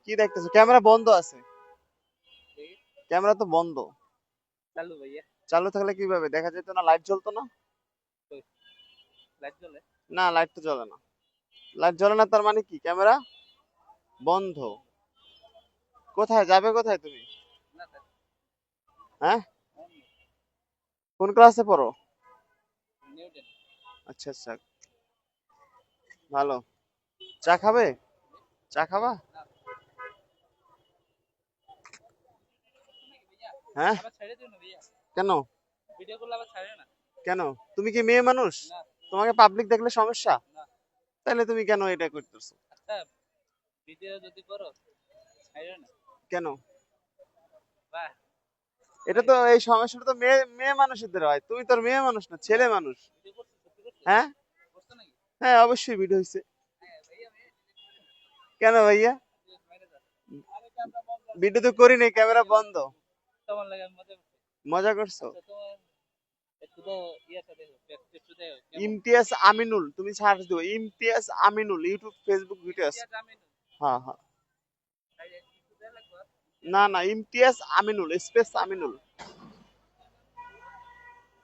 কি দেখতেছো? ক্যামেরা বন্ধ আছে। ক্যামেরা তো বন্ধ। চালু ভাইয়া। চালু থাকলে কিভাবে দেখা যেত না? লাইট জ্বলতো না? লাইট জ্বলে? না, লাইট তো জ্বলে না। লাইট জ্বলে না তার মানে কি? ক্যামেরা বন্ধ। কোথায় যাবে, কোথায় তুমি? না স্যার। হ্যাঁ, কোন ক্লাসে পড়ো? নিউটন। আচ্ছা আচ্ছা, ভালো। চা খাবে? চা খাবা? হ্যাঁ। আবার ছেড়ে দিও না ভাইয়া। কেন? ভিডিও করলে আবার ছাড়ে না। কেন? তুমি কি মেয়ে মানুষ? না। তোমাকে পাবলিক দেখলে সমস্যা? না। তাহলে তুমি কেন এটা করতেছো? আচ্ছা, ভিডিও যদি করো ছাড়ে না। কেন? বাহ। এটা তো, এই সমস্যাটা তো মেয়ে মেয়ে মানুষদের হয়। তুমি তো আর মেয়ে মানুষ না, ছেলে মানুষ। ভিডিও করছো? সত্যি করছো? হ্যাঁ করছো নাকি? হ্যাঁ, অবশ্যই ভিডিও হয়েছে। হ্যাঁ ভাইয়া, কেন ভাইয়া? মেরে দাও। আরে ক্যামেরা বন্ধ আছে। ভিডিও তো করি নাই, ক্যামেরা বন্ধ। কেমন লাগে? আমি মজা করছি। মজা করছো? আচ্ছা তোমার একটু তো ইয়েটা দেখো, একটু দেখো কেমন। ইমতিয়াজ আমিনুল, তুমি সার্চ দিও Imtiaz Aminul, YouTube Facebook video আছে। ইমতিয়াজ আমিন। হ্যাঁ হ্যাঁ। ভাই একটু দেয়া লাগবে। না না, ইমতিয়াজ আমিনুল, স্পেস আমিনুল।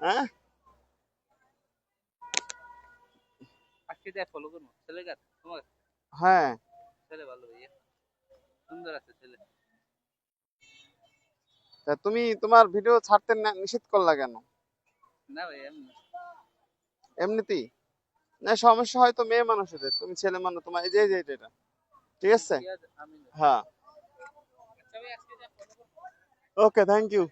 হ্যাঁ। আজকে দেখ ফলো করবো ছেলে গাছ তোমার। হ্যাঁ। ছেলে ভালো ভাইয়া, সুন্দর আছে ছেলে। তা তুমি তোমার ভিডিও ছাড়তে নিষেধ করলা কেন? না ভাই এমনি। এমনিতেই? না, সমস্যা হয়তো মেয়ে মানুষের, তুমি ছেলে মানুষ, তোমার এই যে এই যে এটা, ঠিক আছে। ইমতিয়াজ আমিন। হ্যাঁ। আচ্ছা ভাই আজকে যা ফলো করবো। ওকে, থ্যাংক ইউ।